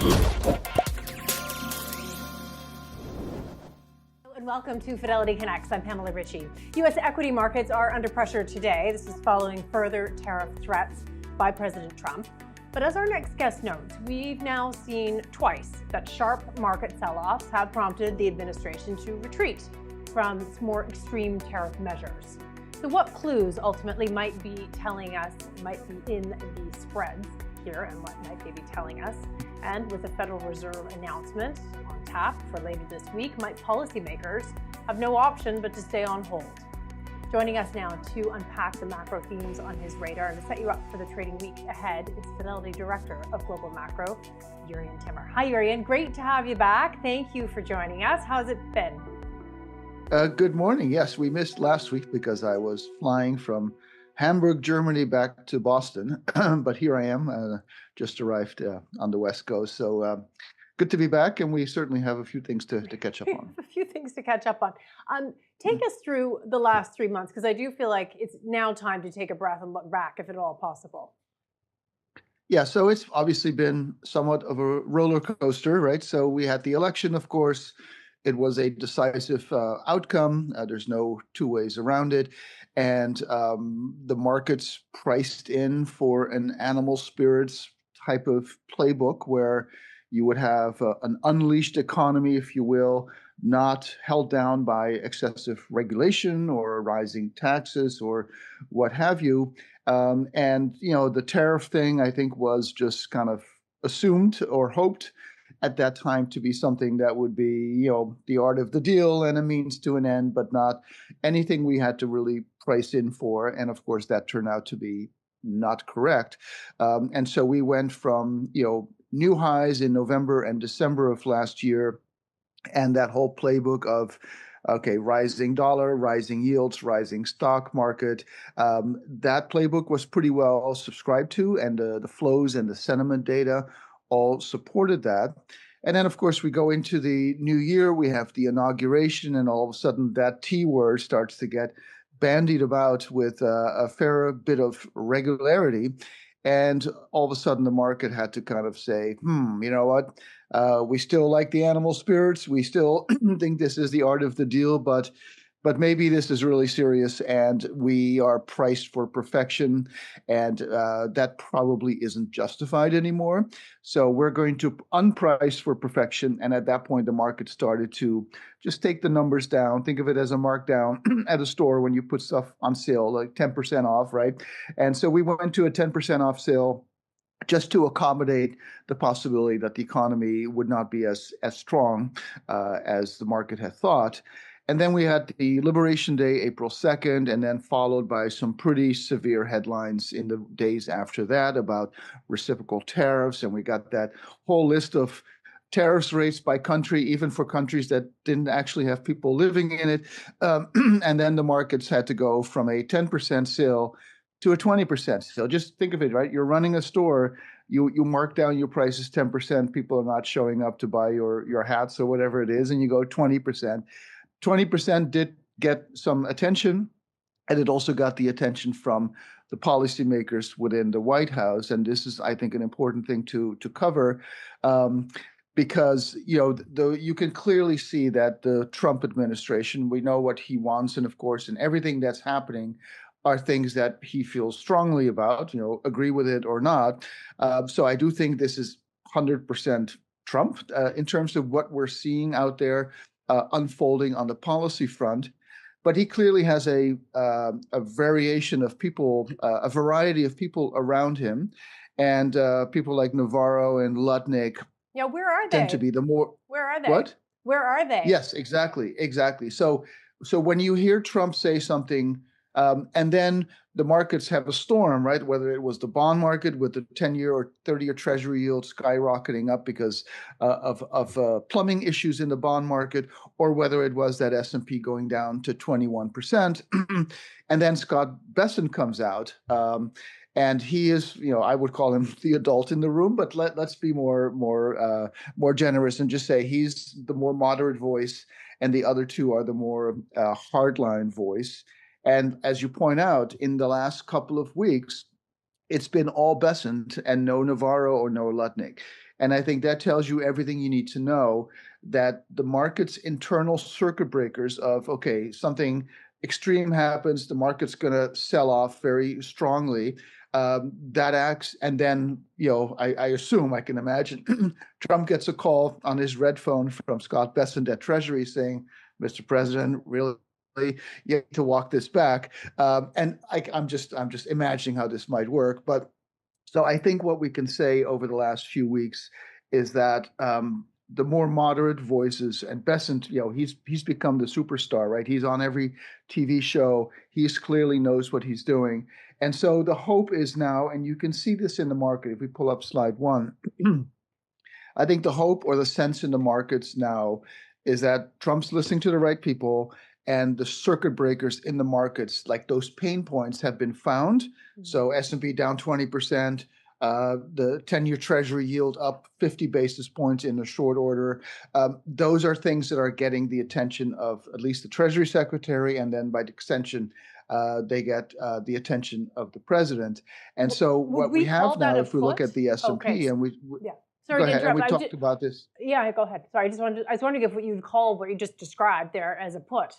And welcome to Fidelity Connects. I'm Pamela Ritchie. U.S. equity markets are under pressure today. This is following further tariff threats by President Trump. But as our next guest notes, we've now seen twice that sharp market sell-offs have prompted the administration to retreat from its more extreme tariff measures. So what clues ultimately might be telling us, might be in the spreads here, and what might they be telling us? And with the Federal Reserve announcement on tap for later this week, might policymakers have no option but to stay on hold? Joining us now to unpack the macro themes on his radar and to set you up for the trading week ahead is Fidelity Director of Global Macro, Jurrien Timmer. Hi, Jurrien. Great to have you back. Thank you for joining us. How's it been? Good morning. Yes, we missed last week because I was flying from Hamburg, Germany, back to Boston. But here I am, just arrived on the West Coast. So good to be back, and we certainly have a few things to catch up on. A few things to catch up on. Take us through the last 3 months, because I do feel like it's now time to take a breath and look back, if at all possible. Yeah, so it's obviously been somewhat of a roller coaster, right? So we had the election, of course. It was a decisive outcome. There's no two ways around it. And the markets priced in for an animal spirits type of playbook where you would have an unleashed economy, if you will, not held down by excessive regulation or rising taxes or what have you. And, you know, the tariff thing, I think, was just kind of assumed or hoped at that time to be something that would be, you know, the art of the deal and a means to an end, but not anything we had to really price in for. And of course, that turned out to be not correct. And so we went from, you know, new highs in November and December of last year, and that whole playbook of, okay, rising dollar, rising yields, rising stock market. That playbook was pretty well subscribed to, and the flows and the sentiment data all supported that. And then, of course, we go into the new year, we have the inauguration, and all of a sudden that T word starts to get bandied about with a fair bit of regularity. And all of a sudden the market had to kind of say, you know what, we still like the animal spirits. We still think this is the art of the deal, but maybe this is really serious and we are priced for perfection, and that probably isn't justified anymore. So we're going to unprice for perfection. And at that point, the market started to just take the numbers down. Think of it as a markdown at a store when you put stuff on sale, like 10% off, right? And so we went to a 10% off sale just to accommodate the possibility that the economy would not be as strong as the market had thought. And then we had the Liberation Day, April 2nd, and then followed by some pretty severe headlines in the days after that about reciprocal tariffs. And we got that whole list of tariffs rates by country, even for countries that didn't actually have people living in it. And then the markets had to go from a 10% sale to a 20% sale. Just think of it, right? You're running a store. You mark down your prices 10%. People are not showing up to buy your hats or whatever it is, and you go 20%. 20% did get some attention, and it also got the attention from the policymakers within the White House. And this is, I think, an important thing to cover, because, you know, you can clearly see that the Trump administration, we know what he wants, and of course, and everything that's happening are things that he feels strongly about, you know, agree with it or not. So I do think this is 100% Trump in terms of what we're seeing out there unfolding on the policy front. But he clearly has a variation of people, a variety of people around him, and people like Navarro and Lutnick. Yeah, where are they? Tend to be the more. Where are they? What? Where are they? Yes, exactly. So when you hear Trump say something, and then the markets have a storm, right? Whether it was the bond market with the 10-year or 30-year Treasury yield skyrocketing up because of plumbing issues in the bond market, or whether it was that S&P going down to 21%. And then Scott Bessent comes out, and he is, you know, I would call him the adult in the room, but let's be more generous and just say he's the more moderate voice, and the other two are the more hardline voice. And as you point out, in the last couple of weeks, it's been all Bessent and no Navarro or no Lutnick. And I think that tells you everything you need to know, that the market's internal circuit breakers of, okay, something extreme happens, the market's going to sell off very strongly. That acts, and then, I assume, I can imagine, Trump gets a call on his red phone from Scott Bessent at Treasury saying, Mr. President, really, you have to walk this back. And I'm just imagining how this might work. But so I think what we can say over the last few weeks is that the more moderate voices, and Bessent, he's become the superstar, right? He's on every TV show. He's clearly knows what he's doing. And so the hope is now, and you can see this in the market, if we pull up slide 1, I think the hope or the sense in the markets now is that Trump's listening to the right people, and the circuit breakers in the markets, like those pain points, have been found. So S&P down 20%, the 10-year Treasury yield up 50 basis points in a short order. Those are things that are getting the attention of at least the Treasury Secretary, and then by extension, they get the attention of the president. And so what we have now, if we look at the S&P, and yeah. Sorry go to ahead, interrupt. and we talked about this. Yeah, go ahead. Sorry, I was wondering if what you'd call what you just described there as a put.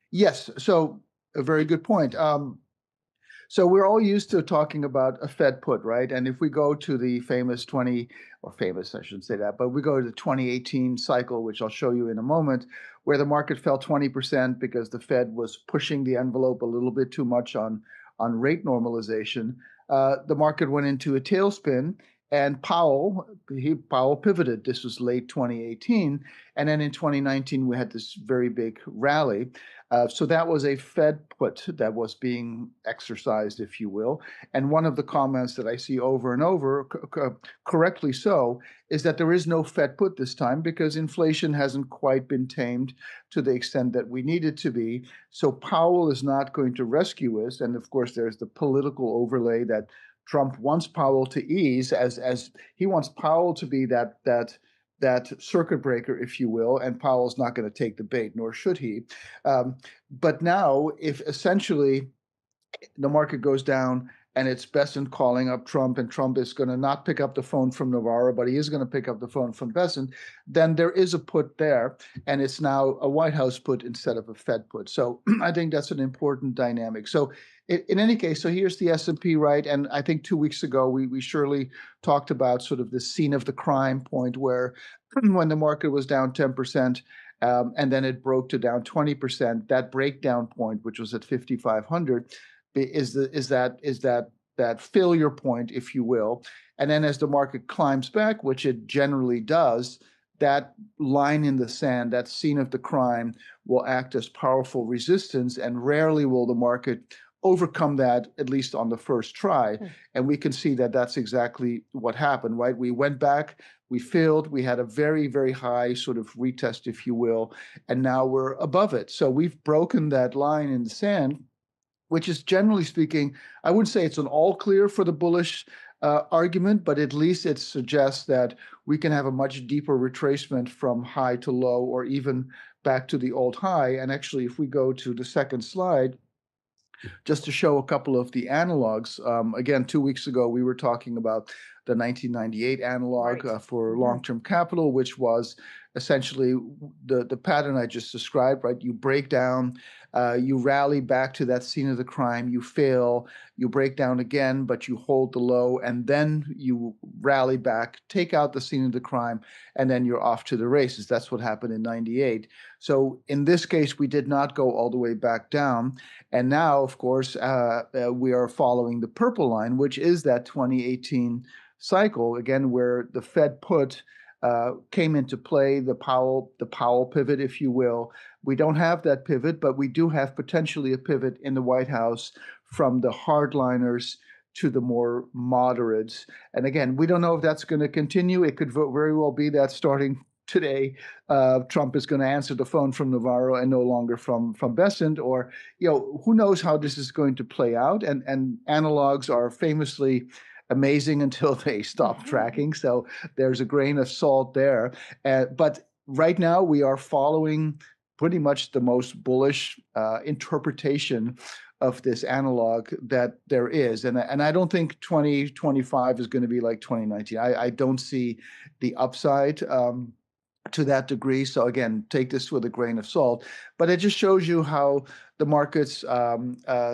Yes, so a very good point. So we're all used to talking about a Fed put, right? And if we go to the famous I shouldn't say that, but we go to the 2018 cycle, which I'll show you in a moment, where the market fell 20% because the Fed was pushing the envelope a little bit too much on rate normalization. The market went into a tailspin, and Powell pivoted. This was late 2018. And then in 2019, we had this very big rally. So that was a Fed put that was being exercised, if you will. And one of the comments that I see over and over, correctly so, is that there is no Fed put this time because inflation hasn't quite been tamed to the extent that we need it to be. So Powell is not going to rescue us. And of course, there's the political overlay that Trump wants Powell to ease, as he wants Powell to be that circuit breaker, if you will, and Powell's not going to take the bait, nor should he. But now, if essentially the market goes down and it's Bessent calling up Trump, and Trump is going to not pick up the phone from Navarro, but he is going to pick up the phone from Bessent, then there is a put there, and it's now a White House put instead of a Fed put. So I think that's an important dynamic. So in any case, so here's the S&P, right? And I think 2 weeks ago, we surely talked about sort of the scene of the crime point where when the market was down 10%, and then it broke to down 20%, that breakdown point, which was at 5,500, is that failure point, if you will. And then as the market climbs back, which it generally does, that line in the sand, that scene of the crime, will act as powerful resistance, and rarely will the market overcome that, at least on the first try. And we can see that that's exactly what happened, right? We went back, we failed, we had a very, very high sort of retest, if you will, and now we're above it. So we've broken that line in the sand, which is, generally speaking, I wouldn't say it's an all clear for the bullish argument, but at least it suggests that we can have a much deeper retracement from high to low, or even back to the old high. And actually, if we go to the second slide, just to show a couple of the analogs. Again, 2 weeks ago, we were talking about the 1998 analog for long-term capital, which was essentially the pattern I just described, right? You break down, you rally back to that scene of the crime, you fail, you break down again, but you hold the low, and then you rally back, take out the scene of the crime, and then you're off to the races. That's what happened in 98. So in this case, we did not go all the way back down. And now, of course, we are following the purple line, which is that 2018 cycle, again, where the Fed put came into play, the Powell pivot, if you will. We don't have that pivot, but we do have potentially a pivot in the White House from the hardliners to the more moderates. And again, we don't know if that's going to continue. It could very well be that starting today, Trump is going to answer the phone from Navarro and no longer from Bessent, or, who knows how this is going to play out. And analogs are famously amazing until they stop tracking. So there's a grain of salt there. But right now we are following pretty much the most bullish interpretation of this analog that there is. And I don't think 2025 is going to be like 2019. I don't see the upside to that degree. So again, take this with a grain of salt. But it just shows you how the market's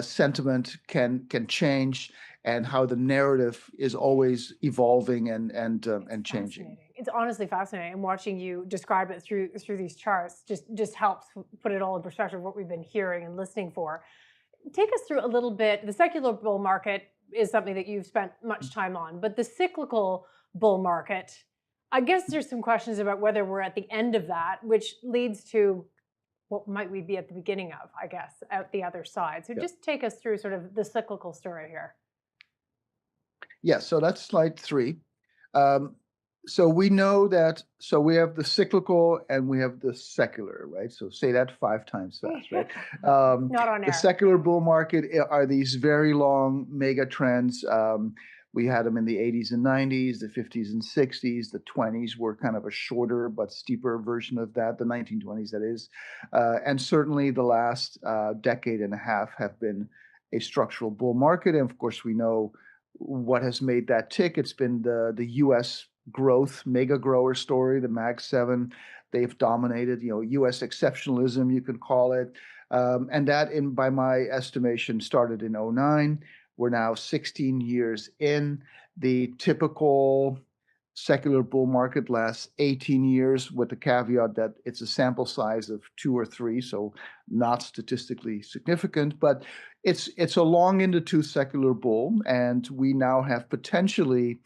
sentiment can change, and how the narrative is always evolving and changing. It's honestly fascinating. And watching you describe it through these charts just helps put it all in perspective, what we've been hearing and listening for. Take us through a little bit. The secular bull market is something that you've spent much time on, but the cyclical bull market, I guess there's some questions about whether we're at the end of that, which leads to what might we be at the beginning of, I guess, at the other side. So just take us through sort of the cyclical story here. Yeah, so that's slide 3. So we know that, so we have the cyclical and we have the secular, right? So say that 5 times fast, right? Not on air. The secular bull market are these very long mega trends. We had them in the 80s and 90s, the 50s and 60s. The 20s were kind of a shorter but steeper version of that, the 1920s, that is. And certainly the last decade and a half have been a structural bull market. And of course, we know what has made that tick. It's been the U.S. growth, mega grower story, the Mag 7. They've dominated, U.S. exceptionalism, you could call it. And that, by my estimation, started in 2009. We're now 16 years in. The typical secular bull market lasts 18 years, with the caveat that it's a sample size of 2 or 3, so not statistically significant, but it's a long in the tooth secular bull, and we now have potentially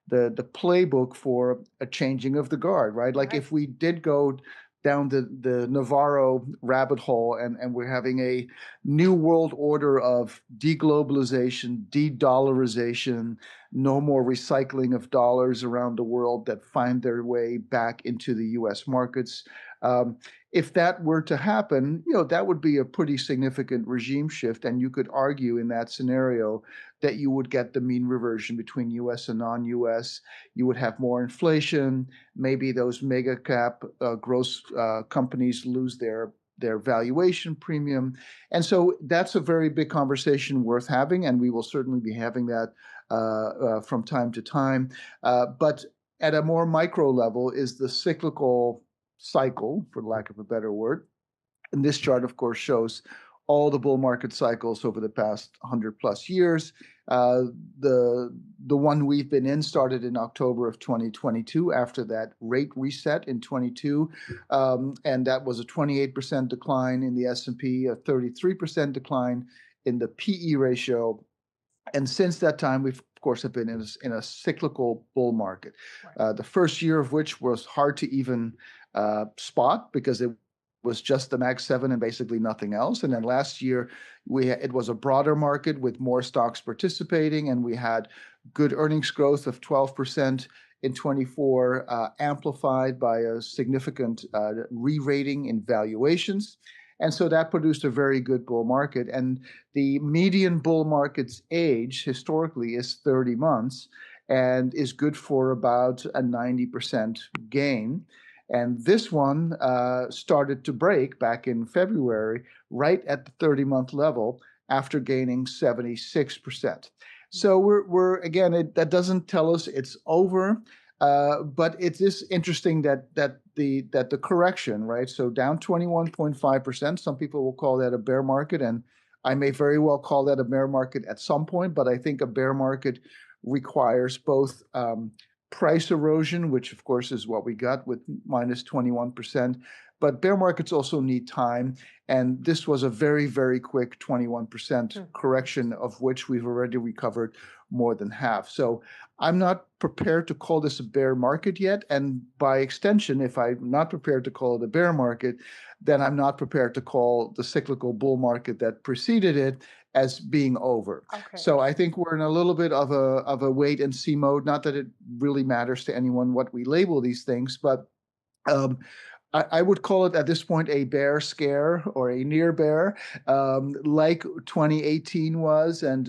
the playbook for a changing of the guard, right? Like if we did go down the Navarro rabbit hole and we're having a new world order of deglobalization, de-dollarization, no more recycling of dollars around the world that find their way back into the US markets. If that were to happen, that would be a pretty significant regime shift. And you could argue in that scenario that you would get the mean reversion between US and non-US. You would have more inflation. Maybe those mega cap gross companies lose their valuation premium. And so that's a very big conversation worth having. And we will certainly be having that from time to time. But at a more micro level is the cyclical cycle, for lack of a better word. And this chart, of course, shows all the bull market cycles over the past 100 plus years. The one we've been in started in October of 2022 after that rate reset in 22. And that was a 28% decline in the S&P, a 33% decline in the PE ratio. And since that time, we've, of course, have been in a cyclical bull market. The first year of which was hard to even spot because it was just the Mag 7 and basically nothing else. And then last year, it was a broader market with more stocks participating, and we had good earnings growth of 12% in 24, amplified by a significant re-rating in valuations. And so that produced a very good bull market. And the median bull market's age historically is 30 months and is good for about a 90% gain. And this one started to break back in February, right at the 30-month level after gaining 76%. So we're again, that doesn't tell us it's over. But it is interesting that the correction, right? So down 21.5%. Some people will call that a bear market, and I may very well call that a bear market at some point. But I think a bear market requires both price erosion, which of course is what we got with minus 21%. But bear markets also need time. And this was a very, very quick 21% correction, of which we've already recovered more than half. So I'm not prepared to call this a bear market yet. And by extension, if I'm not prepared to call it a bear market, then I'm not prepared to call the cyclical bull market that preceded it as being over. Okay. So I think we're in a little bit of a wait and see mode. Not that it really matters to anyone what we label these things, but I would call it at this point a bear scare or a near bear, like 2018 was, and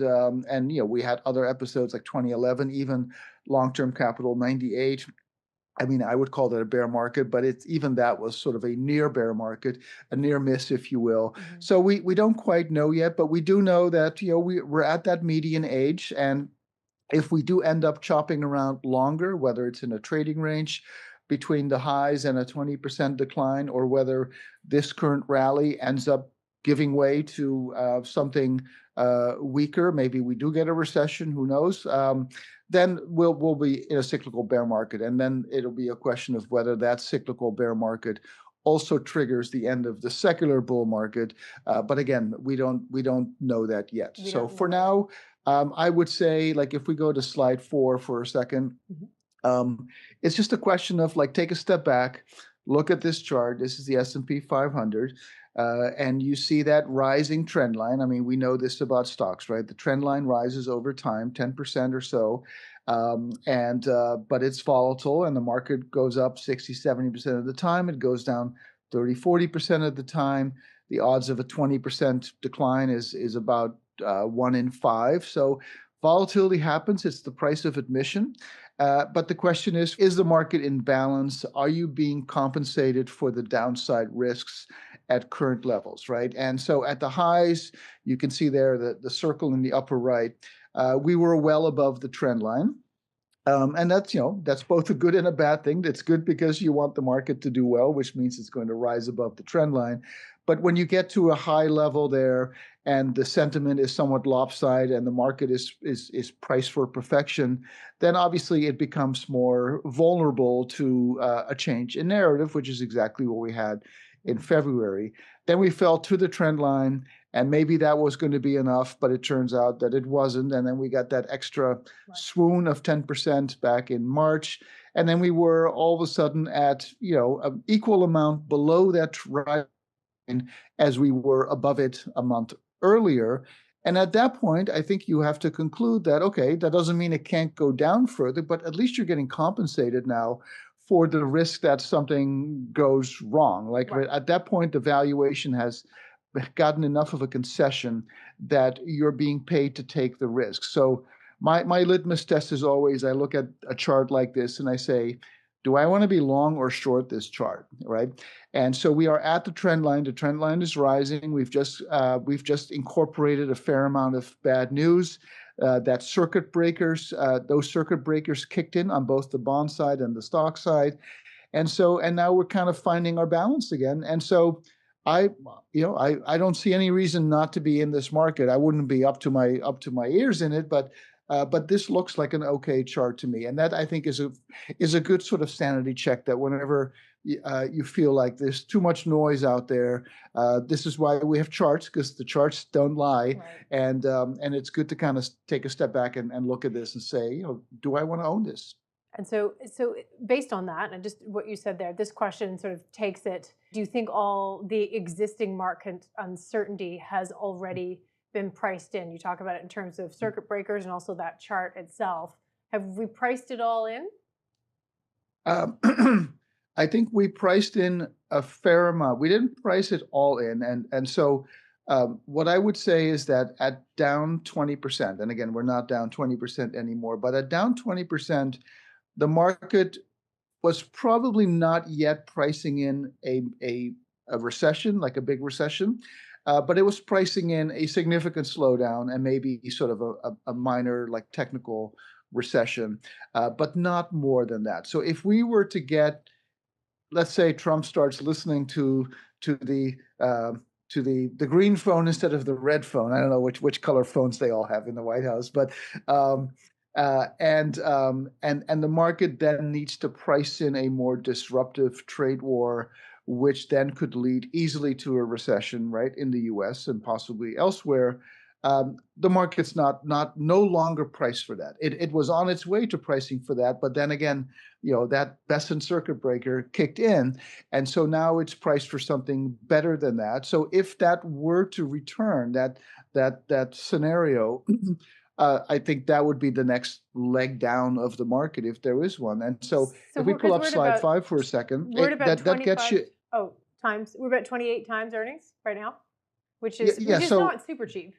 we had other episodes like 2011, even long-term capital 98. I mean, I would call it a bear market, but it's even that was sort of a near bear market, a near miss, if you will. Mhm. So we don't quite know yet, but we do know that, we're at that median age. And if we do end up chopping around longer, whether it's in a trading range between the highs and a 20% decline, or whether this current rally ends up giving way to something weaker, maybe we do get a recession, who knows? Then we'll be in a cyclical bear market, and then it'll be a question of whether that cyclical bear market also triggers the end of the secular bull market. But again, we don't know that yet. We So don't for know. now, I would say, like, if we go to slide 4 for a second, Mhm. it's just a question of, like, take a step back, look at this chart. This is the S&P 500, and you see that rising trend line. I mean, we know this about stocks, right? The trend line rises over time, 10% or so, but it's volatile, and the market goes up 60, 70% of the time. It goes down 30, 40% of the time. The odds of a 20% decline is about 1 in 5. So volatility happens. It's the price of admission. But the question is the market in balance? Are you being compensated for the downside risks at current levels, right? And so at the highs, you can see there the circle in the upper right, we were well above the trend line. And that's both a good and a bad thing. It's good because you want the market to do well, which means it's going to rise above the trend line. But when you get to a high level there and the sentiment is somewhat lopsided and the market is priced for perfection, then obviously it becomes more vulnerable to a change in narrative, which is exactly what we had in February. Then we fell to the trend line, and maybe that was going to be enough, but it turns out that it wasn't. And then we got that extra swoon of 10% back in March. And then we were all of a sudden at, an equal amount below that line as we were above it a month earlier. And at that point, I think you have to conclude that, okay, that doesn't mean it can't go down further, but at least you're getting compensated now for the risk that something goes wrong. Like, Right. at that point, the valuation has gotten enough of a concession that you're being paid to take the risk. So my litmus test is always, I look at a chart like this and I say, do I want to be long or short this chart, right? And so we are at the trend line. The trend line is rising. We've just incorporated a fair amount of bad news. That circuit breakers, those circuit breakers kicked in on both the bond side and the stock side, and now we're kind of finding our balance again. And so I don't see any reason not to be in this market. I wouldn't be up to my ears in it, but this looks like an okay chart to me, and that, I think, is a good sort of sanity check. That whenever you feel like there's too much noise out there, this is why we have charts, because the charts don't lie, Right. and it's good to kind of take a step back and look at this and say, do I want to own this? And so based on that, and just what you said there, this question sort of takes it, do you think all the existing market uncertainty has already been priced in? You talk about it in terms of circuit breakers and also that chart itself. Have we priced it all in? I think we priced in a fair amount. We didn't price it all in. And so what I would say is that at down 20%, and again, we're not down 20% anymore, but at down 20%, the market was probably not yet pricing in a recession, like a big recession, but it was pricing in a significant slowdown and maybe sort of a minor, like, technical recession, but not more than that. So if we were to get, let's say, Trump starts listening to the green phone instead of the red phone. I don't know which color phones they all have in the White House, but and the market then needs to price in a more disruptive trade war, which then could lead easily to a recession, right, in the U.S. and possibly elsewhere. The market's no longer priced for that. It was on its way to pricing for that, but then again, that Besson circuit breaker kicked in, and so now it's priced for something better than that. So if that were to return, that scenario, I think that would be the next leg down of the market, if there is one. And so if we pull up slide 5 for a second, that gets you. Oh, times. We're about 28 times earnings right now, which is So not super cheap.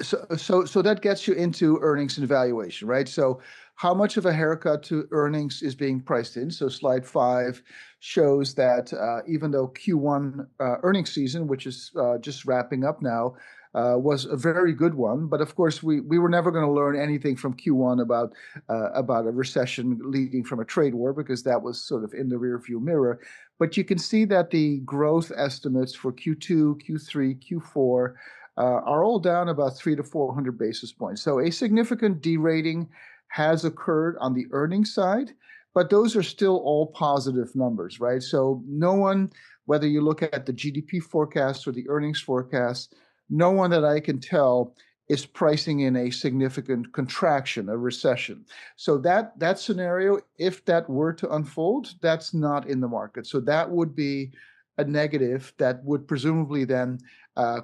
So that gets you into earnings and valuation, right? So how much of a haircut to earnings is being priced in? So slide 5 shows that even though Q1 earnings season, which is just wrapping up now, was a very good one. But of course, we were never going to learn anything from Q1 about a recession leading from a trade war, because that was sort of in the rearview mirror. But you can see that the growth estimates for Q2, Q3, Q4 are all down about 300 to 400 basis points. So a significant derating has occurred on the earnings side, but those are still all positive numbers, right? So no one, whether you look at the GDP forecast or the earnings forecast, no one that I can tell is pricing in a significant contraction, a recession. So that scenario, if that were to unfold, that's not in the market. So that would be a negative that would presumably then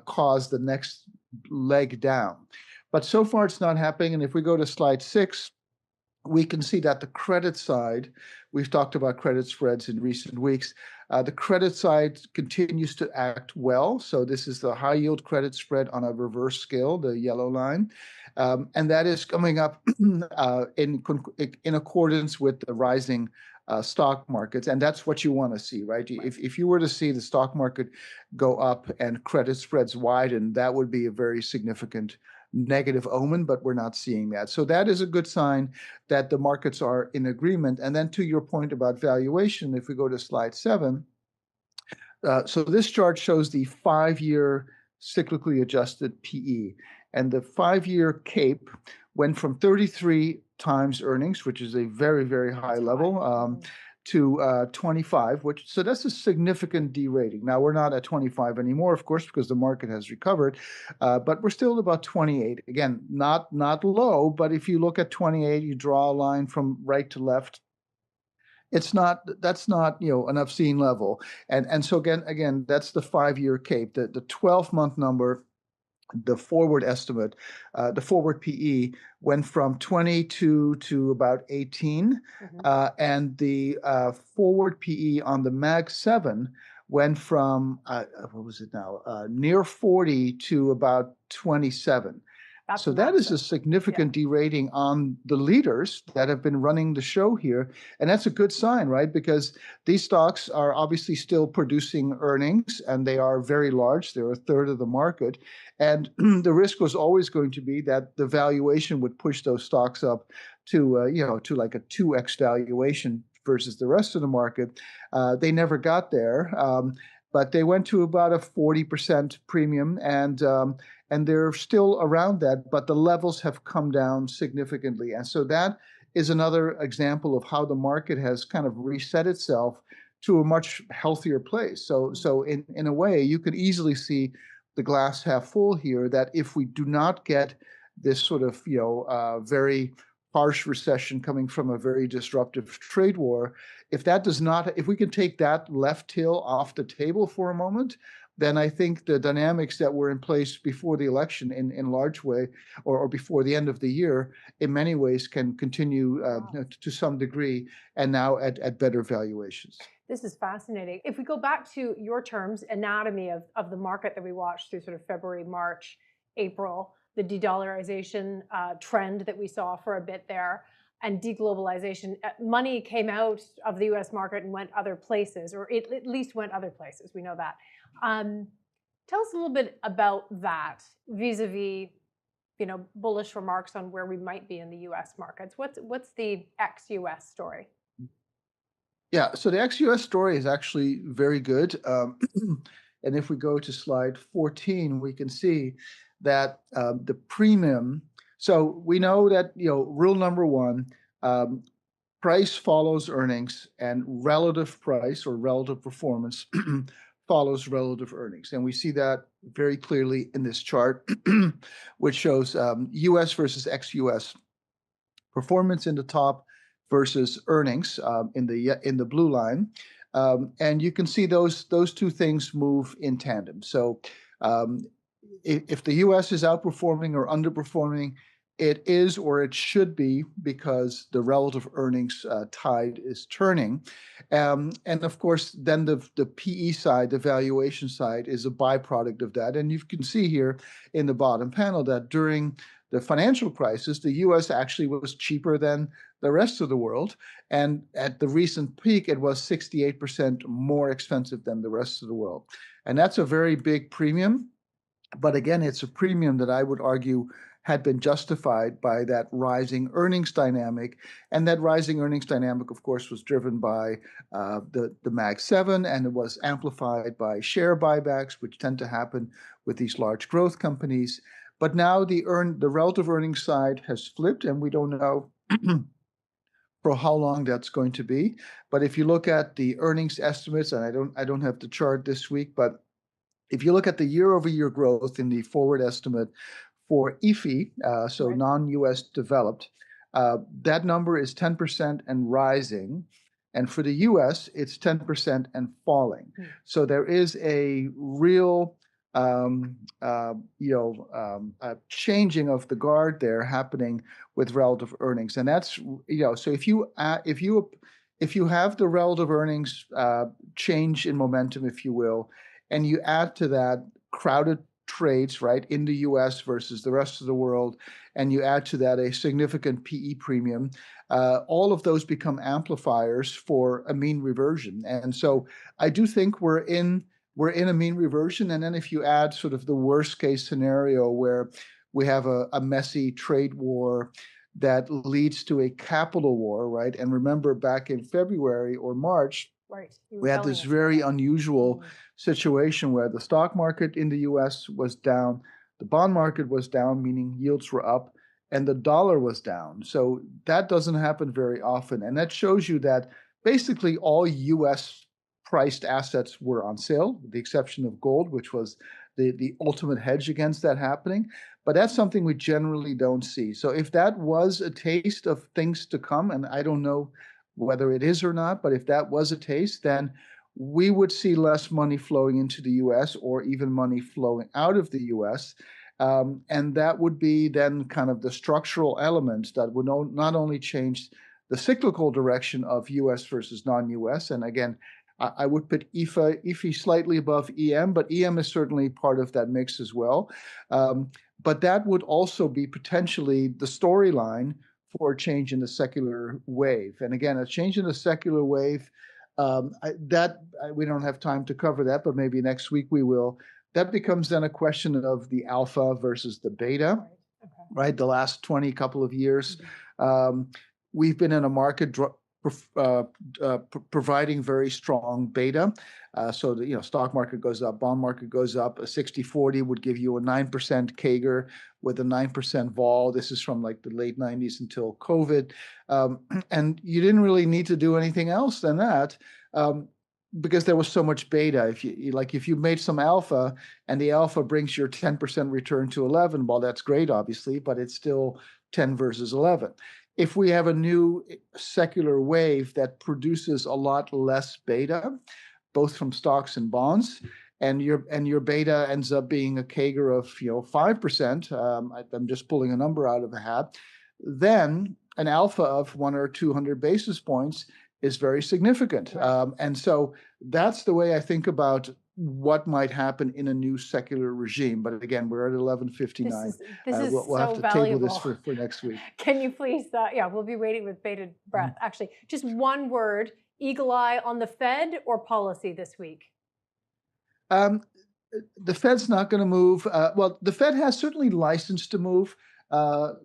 cause the next leg down. But so far it's not happening. And if we go to slide 6, we can see that the credit side, we've talked about credit spreads in recent weeks, the credit side continues to act well. So this is the high yield credit spread on a reverse scale, the yellow line. And that is coming up in accordance with the rising stock markets. And that's what you want to see, right? If you were to see the stock market go up and credit spreads widen, that would be a very significant negative omen, but we're not seeing that. So that is a good sign that the markets are in agreement. And then to your point about valuation, if we go to slide 7, so this chart shows the 5-year cyclically adjusted PE. And the 5-year CAPE went from 33 times earnings, which is a very, very high level, to 25, so that's a significant derating. Now, we're not at 25 anymore, of course, because the market has recovered, but we're still at about 28. Again, not low, but if you look at 28, you draw a line from right to left, that's not an obscene level. And so again, that's the 5-year CAPE. The 12-month number, the forward estimate, the forward PE went from 22 to about 18, and the forward PE on the Mag 7 went from what was it now, near 40 to about 27. So that is a significant derating on the leaders that have been running the show here. And that's a good sign, right? Because these stocks are obviously still producing earnings, and they are very large. They're a third of the market. And the risk was always going to be that the valuation would push those stocks up to, to like a 2x valuation versus the rest of the market. They never got there. But they went to about a 40% premium, and they're still around that, but the levels have come down significantly. And so that is another example of how the market has kind of reset itself to a much healthier place. So in a way, you could easily see the glass half full here, that if we do not get this sort of, very harsh recession coming from a very disruptive trade war, if we can take that left tail off the table for a moment, then I think the dynamics that were in place before the election in large way, or before the end of the year, in many ways can continue to some degree, and now at better valuations. This is fascinating. If we go back to your terms, anatomy of the market that we watched through sort of February, March, April, the de-dollarization trend that we saw for a bit there, and deglobalization, money came out of the US market and went other places, or it at least went other places. We know that. Tell us a little bit about that vis-a-vis, bullish remarks on where we might be in the US markets. What's the ex-US story? Yeah, so the ex-US story is actually very good. And if we go to slide 14, we can see that the premium. So we know that, rule number 1, price follows earnings, and relative price or relative performance follows relative earnings. And we see that very clearly in this chart, which shows US versus ex-US performance in the top versus earnings in the blue line. And you can see those two things move in tandem. So if the US is outperforming or underperforming, it is, or it should be, because the relative earnings tide is turning. And of course, then the PE side, the valuation side, is a byproduct of that. And you can see here in the bottom panel that during the financial crisis, the US actually was cheaper than the rest of the world. And at the recent peak, it was 68% more expensive than the rest of the world. And that's a very big premium. But again, it's a premium that I would argue had been justified by that rising earnings dynamic. And that rising earnings dynamic, of course, was driven by the Mag 7, and it was amplified by share buybacks, which tend to happen with these large growth companies. But now the relative earnings side has flipped, and we don't know for how long that's going to be. But if you look at the earnings estimates, and I don't have the chart this week, but if you look at the year-over-year growth in the forward estimate for IFI, so Right. non-US developed, that number is 10% and rising. And for the US, it's 10% and falling. So there is a real changing of the guard there happening with relative earnings. And that's, so if you have the relative earnings change in momentum, if you will, and you add to that crowded trades, right, in the US versus the rest of the world, and you add to that a significant PE premium, all of those become amplifiers for a mean reversion. And so I do think we're in a mean reversion. And then if you add sort of the worst case scenario where we have a messy trade war that leads to a capital war, right? And remember, back in February or March, Right. we had this very unusual situation where the stock market in the US was down, the bond market was down, meaning yields were up, and the dollar was down. So that doesn't happen very often. And that shows you that basically all US priced assets were on sale, with the exception of gold, which was the ultimate hedge against that happening. But that's something we generally don't see. So if that was a taste of things to come, and I don't know whether it is or not, but if that was a taste, then we would see less money flowing into the US or even money flowing out of the US. And that would be then kind of the structural elements that would not only change the cyclical direction of US versus non-US. And again, I would put IFI slightly above EM, but EM is certainly part of that mix as well. But that would also be potentially the storyline for a change in the secular wave. And again, a change in the secular wave, we don't have time to cover that, but maybe next week we will. That becomes then a question of the alpha versus the beta, right? The last couple of years, we've been in a market providing very strong beta. So the stock market goes up, bond market goes up. A 60-40 would give you a 9% CAGR with a 9% vol. This is from like the late 90s until COVID. And you didn't really need to do anything else than that, because there was so much beta. If you made some alpha and the alpha brings your 10% return to 11, well, that's great, obviously, but it's still 10 versus 11. If we have a new secular wave that produces a lot less beta, both from stocks and bonds, and your beta ends up being a CAGR of 5%, I'm just pulling a number out of a hat, then an alpha of 100 or 200 basis points is very significant. And so that's the way I think about what might happen in a new secular regime. But again, we're at 11:59. This is we'll so have to valuable. table this for next week. Can you please, we'll be waiting with bated breath. Actually, just one word, eagle eye on the Fed or policy this week? The Fed's not going to move. Well, the Fed has certainly license to move.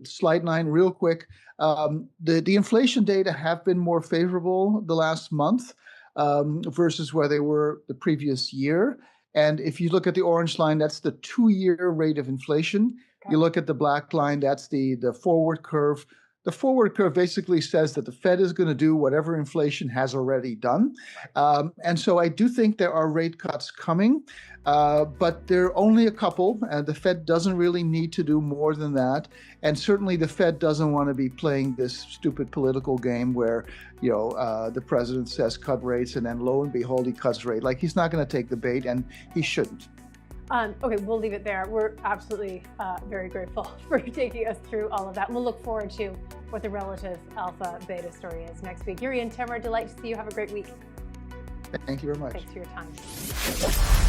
Slide 9, real quick. The inflation data have been more favorable the last month versus where they were the previous year. And if you look at the orange line, that's the 2-year rate of inflation. Okay. You look at the black line, that's the forward curve. The forward curve basically says that the Fed is going to do whatever inflation has already done. And so I do think there are rate cuts coming, but there are only a couple. The Fed doesn't really need to do more than that. And certainly the Fed doesn't want to be playing this stupid political game where, the president says cut rates and then lo and behold, he cuts rate. Like, he's not going to take the bait, and he shouldn't. Okay, we'll leave it there. We're absolutely very grateful for taking us through all of that. We'll look forward to what the relative alpha beta story is next week. Jurrien Timmer, delight to see you. Have a great week. Thank you very much. Thanks for your time.